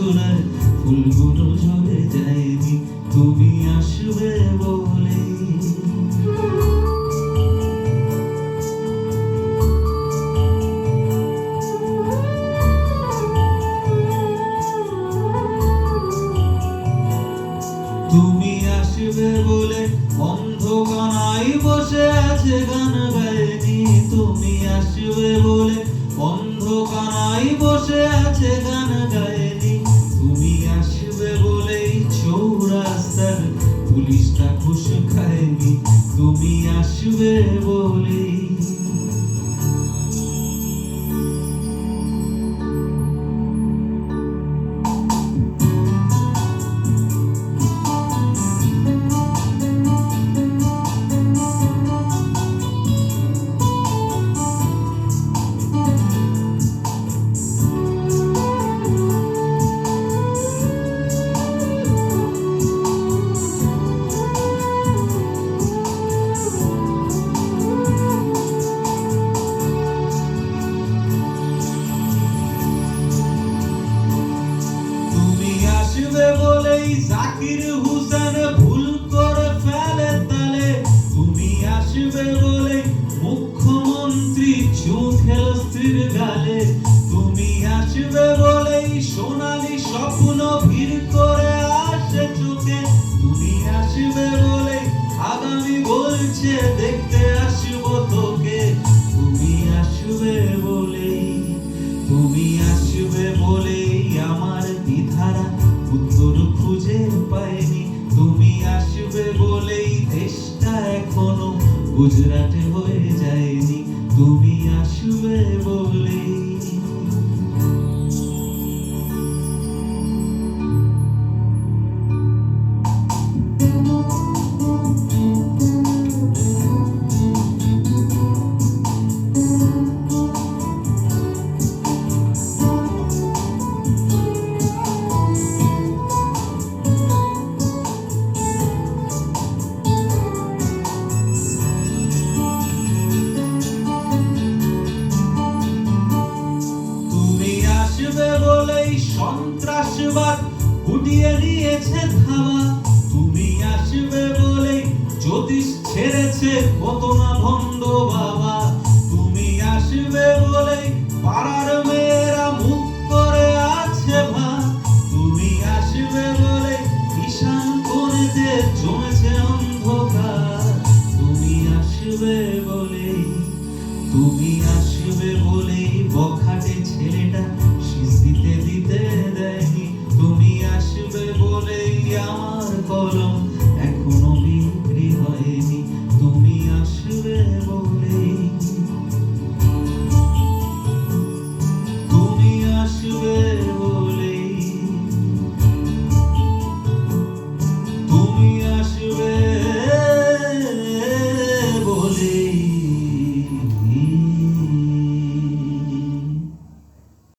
চূড়ায় ফুলগুলো ঝরে যায়নি তুমি আসবে বলে। তুমি আসবে বলে অন্ধকানায় বসে আছে গান গায়নি তুমি আসবে বলে অন্ধকানায় বসে আছে গান গায়নি তুমি আসবে বলেই চৌরাস্তার পুলিশটা ঘুষ খায়নি তুমি আসবে বলেই। আসবে বলেই জাকির হোসেন ভুল করে ফেলে তালে তুমি আসবে বলে মুখ্যমন্ত্রী চুমু খেল স্ত্রীর গালে তুমি আসবে বলেই সোনালী স্বপ্ন ভিড় করে আসে চোখে তুমি আসবে বলে আগামী বলছে দেখতে আসবো তোকে তুমি আসবে বলেই তুমি আসবে বলেই আমার দ্বিধারা উত্তর খুঁজে পাইনি তুমি আসবে বলেই দেশটা এখনো গুজরাটে হয়ে যায়নি তুমি আসবে বলেই। আসবে বলেই সন্ত্রাসবাদ উঠিয়ে নিয়েছে ধাওয়া তুমি আসবে বলেই জ্যোতিষ ছেড়েছে কত না ভণ্ড বাবা তুমি আসবে বলেই পাড়ার মেয়েরা মুখ করে আছে ভা তুমি আসবে বলে ঈশান কোণেতে জমেছে অন্ধকার তুমি আসবে বলেই তুমি আসবে বলেই বখাটে ছেলেটা দিতে দিতে দেয়নি তুমি আসবে বলেই আমার কলম এখনো বিক্রি হয়নি তুমি আসবে বলেই তুমি আসবে।